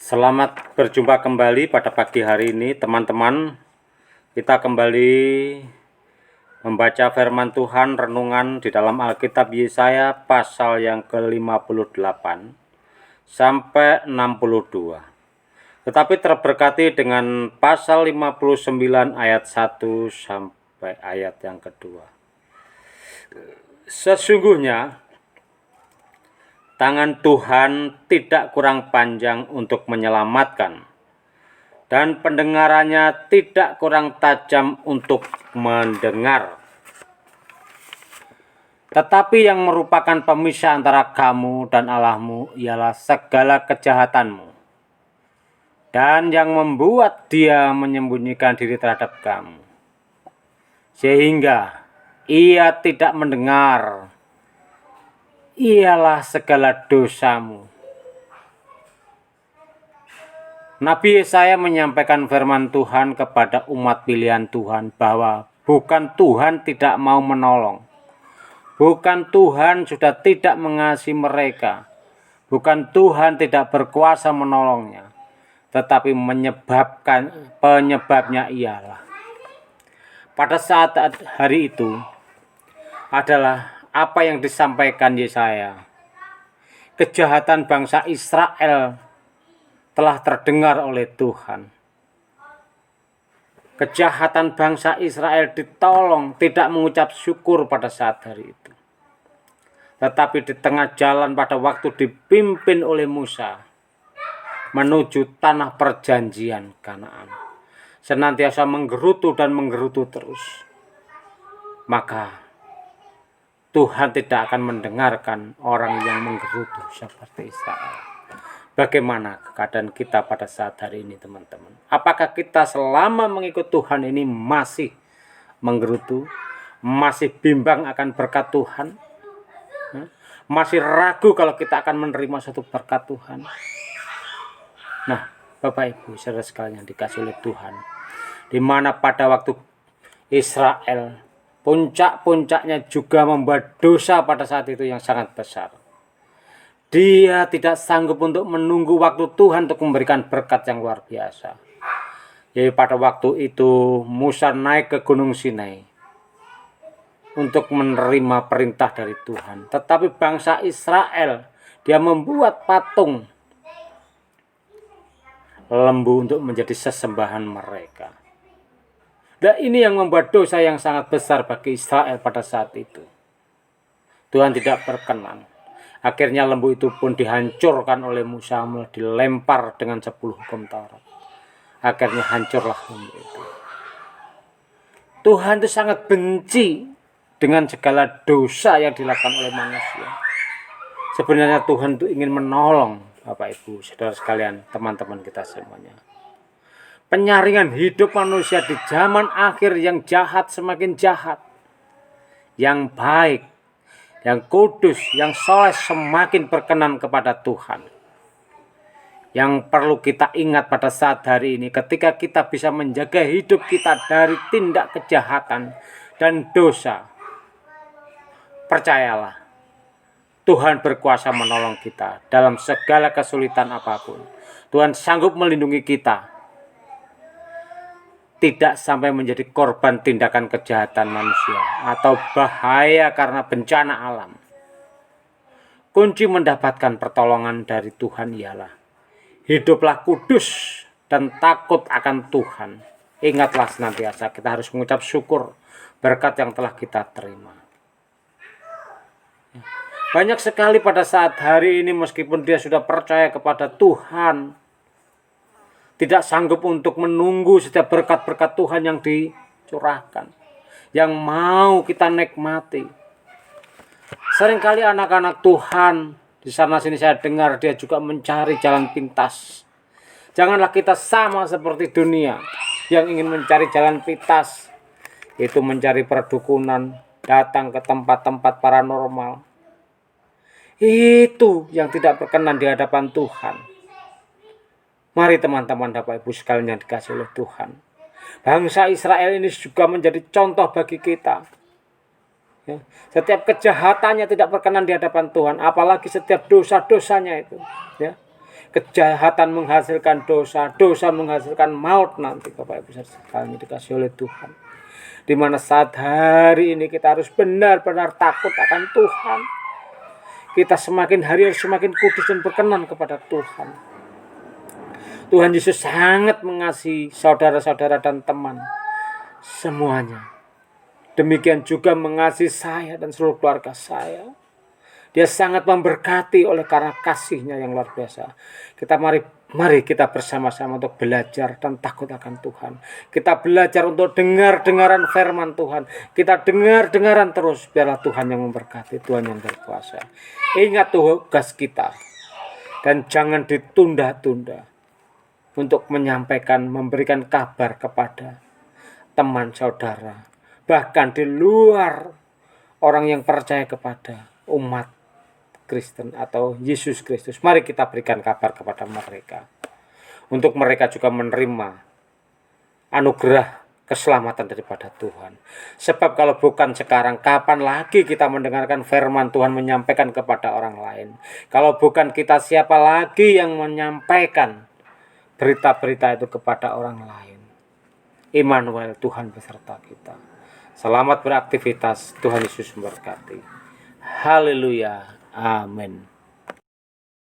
Selamat berjumpa kembali pada pagi hari ini, teman-teman. Kita kembali membaca firman Tuhan, renungan di dalam Alkitab Yesaya pasal yang ke-58 sampai 62. Tetapi terberkati dengan pasal 59 ayat 1 sampai ayat yang kedua. Sesungguhnya tangan Tuhan tidak kurang panjang untuk menyelamatkan, dan pendengarannya tidak kurang tajam untuk mendengar. Tetapi yang merupakan pemisah antara kamu dan Allahmu ialah segala kejahatanmu, dan yang membuat Dia menyembunyikan diri terhadap kamu, sehingga Ia tidak mendengar, ialah segala dosamu. Nabi Yesaya menyampaikan firman Tuhan kepada umat pilihan Tuhan bahwa bukan Tuhan tidak mau menolong, bukan Tuhan sudah tidak mengasihi mereka, bukan Tuhan tidak berkuasa menolongnya, tetapi penyebabnya ialah pada saat hari itu adalah apa yang disampaikan Yesaya. Kejahatan bangsa Israel telah terdengar oleh Tuhan. Kejahatan bangsa Israel ditolong, tidak mengucap syukur pada saat hari itu. Tetapi di tengah jalan pada waktu dipimpin oleh Musa menuju tanah perjanjian Kanaan, senantiasa menggerutu dan menggerutu terus, maka Tuhan tidak akan mendengarkan orang yang menggerutu seperti Israel. Bagaimana keadaan kita pada saat hari ini, teman-teman? Apakah kita selama mengikut Tuhan ini masih menggerutu, masih bimbang akan berkat Tuhan, masih ragu kalau kita akan menerima suatu berkat Tuhan? Nah, Bapak Ibu saudara sekalian yang dikasihi oleh Tuhan, di mana pada waktu Israel puncak-puncaknya juga membuat dosa pada saat itu yang sangat besar, dia tidak sanggup untuk menunggu waktu Tuhan untuk memberikan berkat yang luar biasa. Jadi pada waktu itu Musa naik ke Gunung Sinai untuk menerima perintah dari Tuhan. Tetapi bangsa Israel, dia membuat patung lembu untuk menjadi sesembahan mereka. Dan ini yang membuat dosa yang sangat besar bagi Israel pada saat itu. Tuhan tidak berkenan. Akhirnya lembu itu pun dihancurkan oleh Musa, dilempar dengan 10 hukum Taurat. Akhirnya hancurlah lembu itu. Tuhan itu sangat benci dengan segala dosa yang dilakukan oleh manusia. Sebenarnya Tuhan itu ingin menolong Bapak Ibu, saudara sekalian, teman-teman kita semuanya. Penyaringan hidup manusia di zaman akhir yang jahat semakin jahat, yang baik, yang kudus, yang soleh semakin berkenan kepada Tuhan. Yang perlu kita ingat pada saat hari ini, ketika kita bisa menjaga hidup kita dari tindak kejahatan dan dosa, percayalah, Tuhan berkuasa menolong kita dalam segala kesulitan apapun. Tuhan sanggup melindungi kita, tidak sampai menjadi korban tindakan kejahatan manusia atau bahaya karena bencana alam. Kunci mendapatkan pertolongan dari Tuhan ialah hiduplah kudus dan takut akan Tuhan. Ingatlah senantiasa kita harus mengucap syukur berkat yang telah kita terima. Banyak sekali pada saat hari ini meskipun dia sudah percaya kepada Tuhan, tidak sanggup untuk menunggu setiap berkat-berkat Tuhan yang dicurahkan, yang mau kita nikmati. Seringkali anak-anak Tuhan di sana sini saya dengar dia juga mencari jalan pintas. Janganlah kita sama seperti dunia yang ingin mencari jalan pintas, yaitu mencari perdukunan, datang ke tempat-tempat paranormal. Itu yang tidak berkenan di hadapan Tuhan. Mari teman-teman Bapak Ibu sekalian yang dikasihi oleh Tuhan, bangsa Israel ini juga menjadi contoh bagi kita. Ya, setiap kejahatannya tidak berkenan di hadapan Tuhan, apalagi setiap dosa-dosanya itu. Ya, kejahatan menghasilkan dosa, dosa menghasilkan maut nanti Bapak Ibu sekalian dikasih oleh Tuhan. Di mana saat hari ini kita harus benar-benar takut akan Tuhan. Kita semakin hari harus semakin kudus dan berkenan kepada Tuhan. Tuhan Yesus sangat mengasihi saudara-saudara dan teman semuanya. Demikian juga mengasihi saya dan seluruh keluarga saya. Dia sangat memberkati oleh karena kasih-Nya yang luar biasa. Kita mari kita bersama-sama untuk belajar dan takut akan Tuhan. Kita belajar untuk dengar-dengaran firman Tuhan. Kita dengar-dengaran terus, biarlah Tuhan yang memberkati, Tuhan yang berkuasa. Ingat tugas kita dan jangan ditunda-tunda untuk menyampaikan, memberikan kabar kepada teman saudara, bahkan di luar orang yang percaya kepada umat Kristen atau Yesus Kristus. Mari kita berikan kabar kepada mereka, untuk mereka juga menerima anugerah keselamatan daripada Tuhan. Sebab kalau bukan sekarang, kapan lagi kita mendengarkan firman Tuhan menyampaikan kepada orang lain? Kalau bukan kita, siapa lagi yang menyampaikan berita-berita itu kepada orang lain? Immanuel, Tuhan beserta kita. Selamat beraktivitas, Tuhan Yesus memberkati. Haleluya, amin.